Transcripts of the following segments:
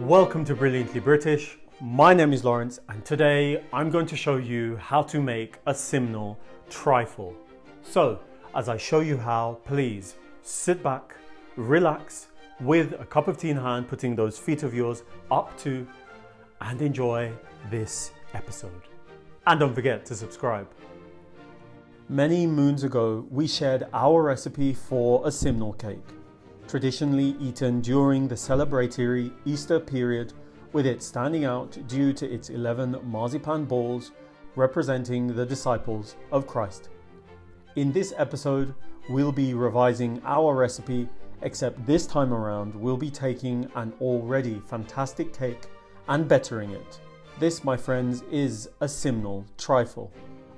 Welcome to Brilliantly British. My name is Lawrence and today I'm going to show you how to make a simnel trifle. So, as I show you how, please sit back, relax with a cup of tea in hand, putting those feet of yours up to, and enjoy this episode. And don't forget to subscribe. Many moons ago, we shared our recipe for a simnel cake, traditionally eaten during the celebratory Easter period, with it standing out due to its 11 marzipan balls representing the disciples of Christ. In this episode, we'll be revising our recipe, except this time around we'll be taking an already fantastic cake and bettering it. This, my friends, is a simnel trifle,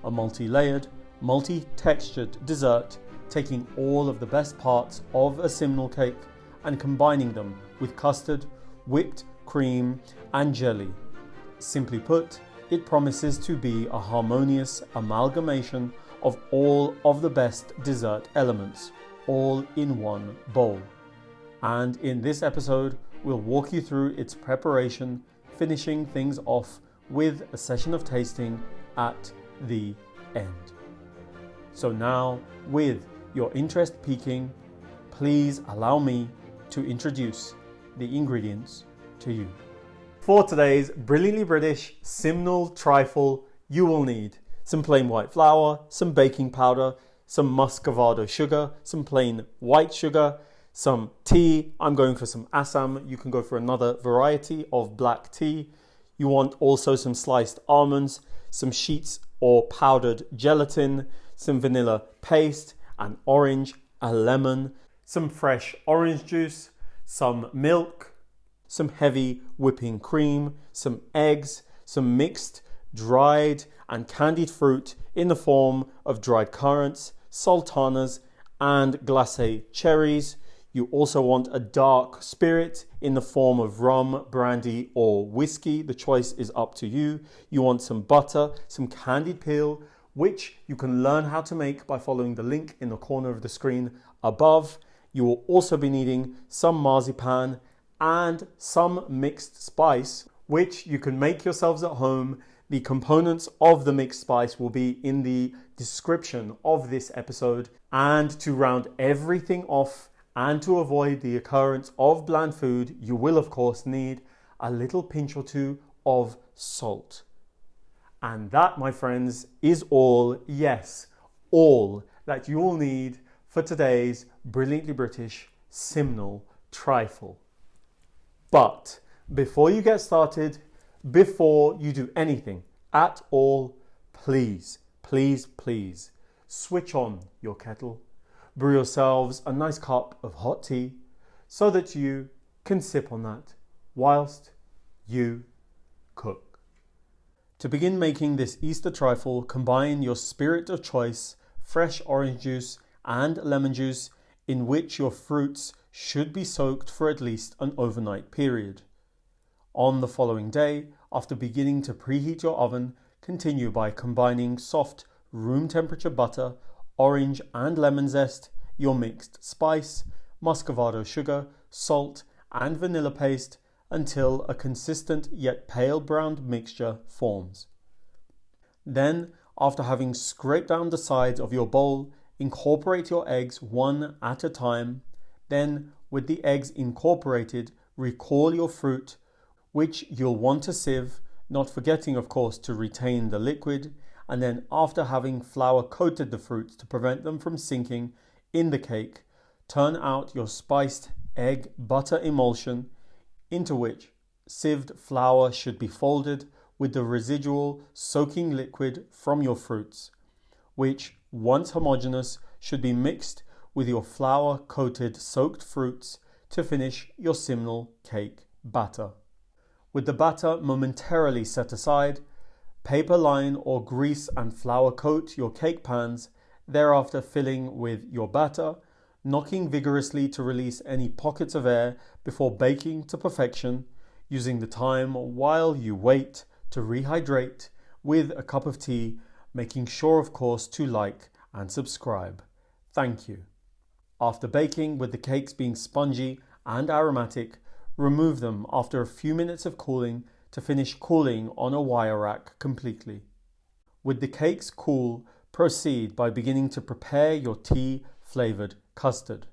a multi-layered, multi-textured dessert taking all of the best parts of a simnel cake and combining them with custard, whipped cream and jelly. Simply put, it promises to be a harmonious amalgamation of all of the best dessert elements, all in one bowl. And in this episode, we'll walk you through its preparation, finishing things off with a session of tasting at the end. So now, with your interest peaking, please allow me to introduce the ingredients to you. For today's Brilliantly British simnel trifle, you will need some plain white flour, some baking powder, some Muscovado sugar, some plain white sugar, some tea. I'm going for some Assam. You can go for another variety of black tea. You want also some sliced almonds, some sheets or powdered gelatin, some vanilla paste, an orange, a lemon, some fresh orange juice, some milk, some heavy whipping cream, some eggs, some mixed, dried and candied fruit in the form of dried currants, sultanas and glacé cherries. You also want a dark spirit in the form of rum, brandy or whiskey. The choice is up to you. You want some butter, some candied peel, which you can learn how to make by following the link in the corner of the screen above. You will also be needing some marzipan and some mixed spice, which you can make yourselves at home. The components of the mixed spice will be in the description of this episode. And to round everything off and to avoid the occurrence of bland food, you will of course need a little pinch or two of salt. And that, my friends, is all, yes, all that you will need for today's Brilliantly British simnel trifle. But before you get started, before you do anything at all, please, please, please switch on your kettle, brew yourselves a nice cup of hot tea so that you can sip on that whilst you cook. To begin making this Easter trifle, combine your spirit of choice, fresh orange juice and lemon juice, in which your fruits should be soaked for at least an overnight period. On the following day, after beginning to preheat your oven, continue by combining soft room temperature butter, orange and lemon zest, your mixed spice, Muscovado sugar, salt and vanilla paste until a consistent yet pale brown mixture forms. Then, after having scraped down the sides of your bowl, incorporate your eggs one at a time. Then, with the eggs incorporated, recall your fruit, which you'll want to sieve, not forgetting of course to retain the liquid. And then, after having flour coated the fruits to prevent them from sinking in the cake, turn out your spiced egg butter emulsion, into which sieved flour should be folded with the residual soaking liquid from your fruits, which, once homogeneous, should be mixed with your flour coated soaked fruits to finish your simnel cake batter. With the batter momentarily set aside, paper line or grease and flour coat your cake pans, thereafter filling with your batter, knocking vigorously to release any pockets of air before baking to perfection, using the time while you wait to rehydrate with a cup of tea, making sure of course to like and subscribe. Thank you. After baking, with the cakes being spongy and aromatic, remove them after a few minutes of cooling to finish cooling on a wire rack completely. With the cakes cool, proceed by beginning to prepare your tea flavoured custard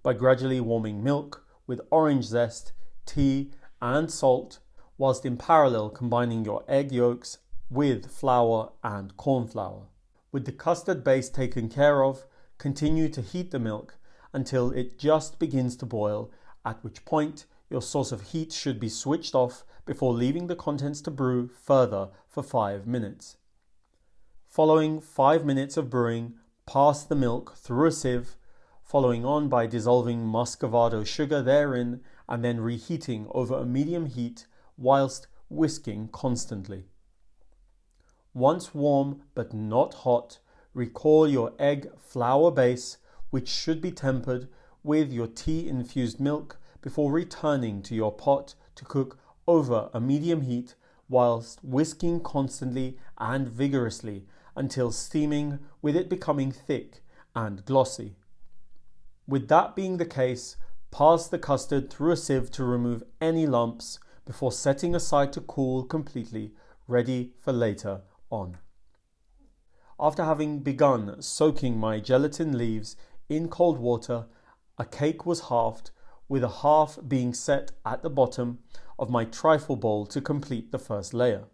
by gradually warming milk with orange zest, tea and salt, whilst in parallel combining your egg yolks with flour and corn flour. With the custard base taken care of, continue to heat the milk until it just begins to boil, at which point your source of heat should be switched off before leaving the contents to brew further for 5 minutes. Following 5 minutes of brewing, pass the milk through a sieve, following on by dissolving Muscovado sugar therein and then reheating over a medium heat whilst whisking constantly. Once warm but not hot, recall your egg flour base, which should be tempered with your tea infused milk before returning to your pot to cook over a medium heat whilst whisking constantly and vigorously until steaming, with it becoming thick and glossy. With that being the case, pass the custard through a sieve to remove any lumps before setting aside to cool completely, ready for later on. After having begun soaking my gelatin leaves in cold water, a cake was halved, with a half being set at the bottom of my trifle bowl to complete the first layer.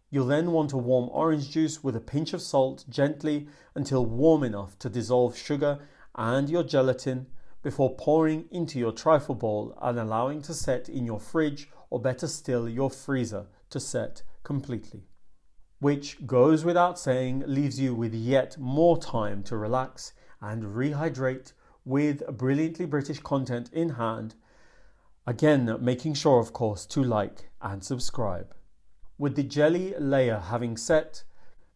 You'll then want to warm orange juice with a pinch of salt gently until warm enough to dissolve sugar and your gelatin before pouring into your trifle bowl and allowing to set in your fridge, or better still your freezer, to set completely. Which goes without saying leaves you with yet more time to relax and rehydrate with brilliantly British content in hand. Again, making sure of course to like and subscribe. With the jelly layer having set,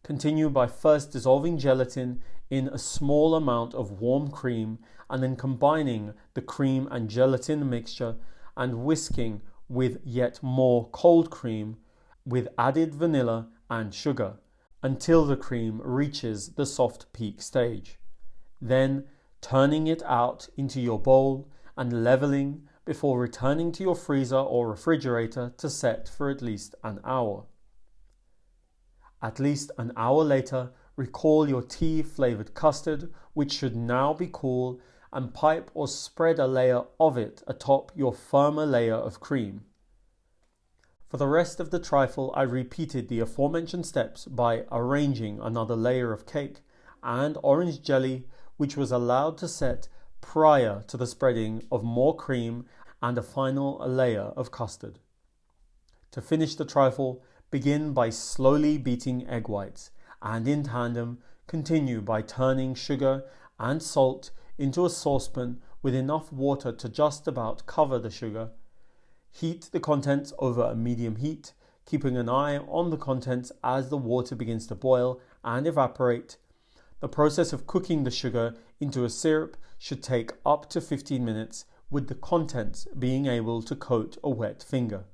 continue by first dissolving gelatin in a small amount of warm cream and then combining the cream and gelatin mixture and whisking with yet more cold cream with added vanilla and sugar until the cream reaches the soft peak stage. Then turning it out into your bowl and leveling before returning to your freezer or refrigerator to set for at least an hour. At least an hour later, recall your tea flavoured custard, which should now be cool, and pipe or spread a layer of it atop your firmer layer of cream. For the rest of the trifle, I repeated the aforementioned steps by arranging another layer of cake and orange jelly, which was allowed to set prior to the spreading of more cream and a final layer of custard. To finish the trifle, begin by slowly beating egg whites, and in tandem continue by turning sugar and salt into a saucepan with enough water to just about cover the sugar. Heat the contents over a medium heat, keeping an eye on the contents as the water begins to boil and evaporate. The process of cooking the sugar into a syrup should take up to 15 minutes, with the contents being able to coat a wet finger.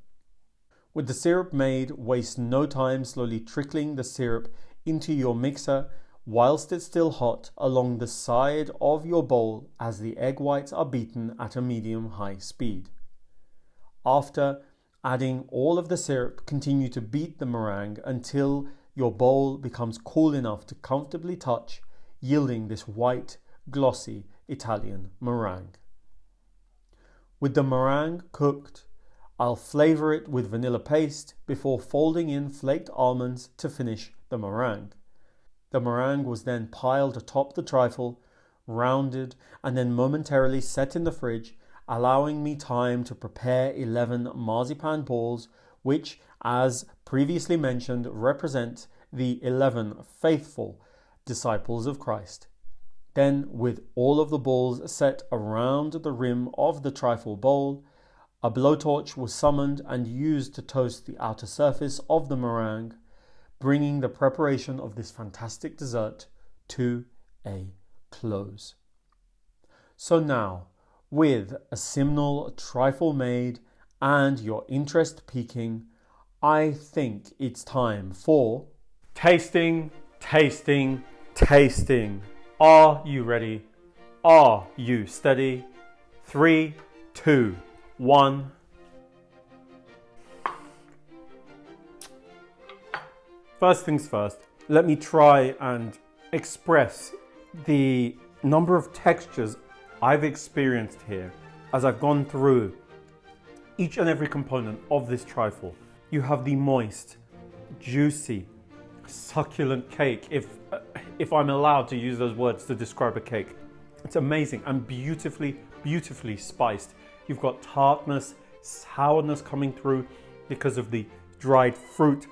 With the syrup made, waste no time slowly trickling the syrup into your mixer whilst it's still hot along the side of your bowl as the egg whites are beaten at a medium-high speed. After adding all of the syrup, continue to beat the meringue until your bowl becomes cool enough to comfortably touch, yielding this white, glossy Italian meringue. With the meringue cooked, I'll flavour it with vanilla paste before folding in flaked almonds to finish the meringue. The meringue was then piled atop the trifle, rounded, and then momentarily set in the fridge, allowing me time to prepare 11 marzipan balls, which, as previously mentioned, represent the 11 faithful disciples of Christ. Then, with all of the balls set around the rim of the trifle bowl, a blowtorch was summoned and used to toast the outer surface of the meringue, bringing the preparation of this fantastic dessert to a close. So now, with a Simnel trifle made and your interest peaking, I think it's time for tasting, tasting, tasting. Are you ready? Are you steady? 3, 2, 1. First things first, let me try and express the number of textures I've experienced here as I've gone through each and every component of this trifle. You have the moist, juicy, succulent cake, if I'm allowed to use those words to describe a cake. It's amazing and beautifully spiced. You've got tartness, sourness coming through because of the dried fruit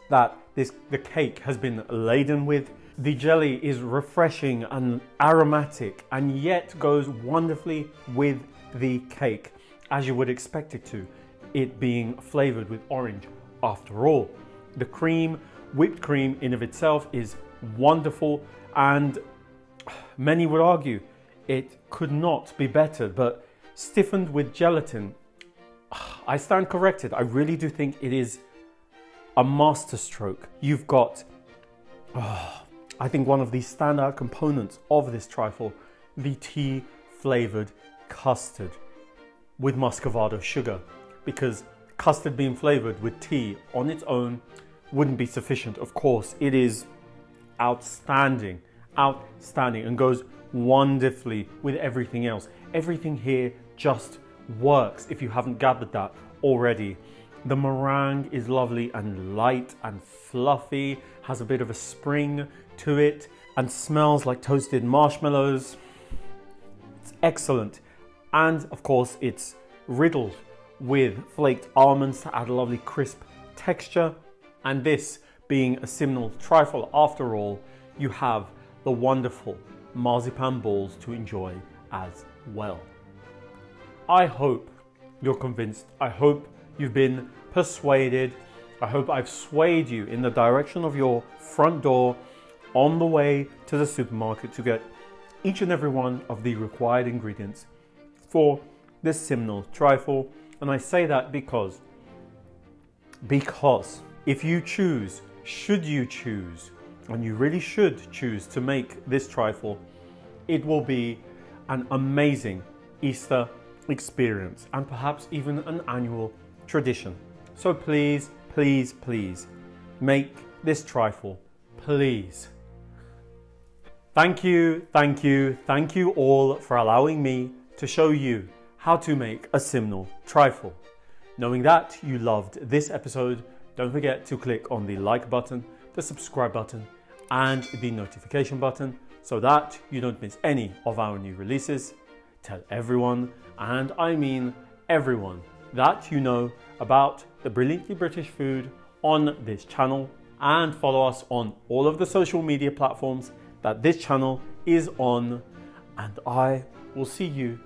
that the cake has been laden with. The jelly is refreshing and aromatic and yet goes wonderfully with the cake, as you would expect it to, it being flavored with orange after all. The cream, whipped cream in of itself, is wonderful, and many would argue it could not be better, but stiffened with gelatin, I stand corrected. I really do think it is a masterstroke. You've got, I think, one of the standout components of this trifle, the tea flavored custard with Muscovado sugar, because custard being flavored with tea on its own wouldn't be sufficient. Of course, it is outstanding, and goes wonderfully with everything else. Everything here just works, if you haven't gathered that already. The meringue is lovely and light and fluffy, has a bit of a spring to it, and smells like toasted marshmallows. It's excellent. And of course, it's riddled with flaked almonds to add a lovely crisp texture. And this being a Simnel trifle after all, you have the wonderful marzipan balls to enjoy as well. I hope you're convinced. I hope you've been persuaded. I hope I've swayed you in the direction of your front door on the way to the supermarket to get each and every one of the required ingredients for this Simnel trifle. And I say that because if you choose, should you choose, and you really should choose to make this trifle, it will be an amazing Easter experience and perhaps even an annual tradition. So please, please, please make this trifle, please. Thank you all for allowing me to show you how to make a Simnel trifle. Knowing that you loved this episode, don't forget to click on the like button, the subscribe button, and the notification button so that you don't miss any of our new releases. Tell everyone, and I mean everyone, that you know about the brilliantly British food on this channel, and follow us on all of the social media platforms that this channel is on, and I will see you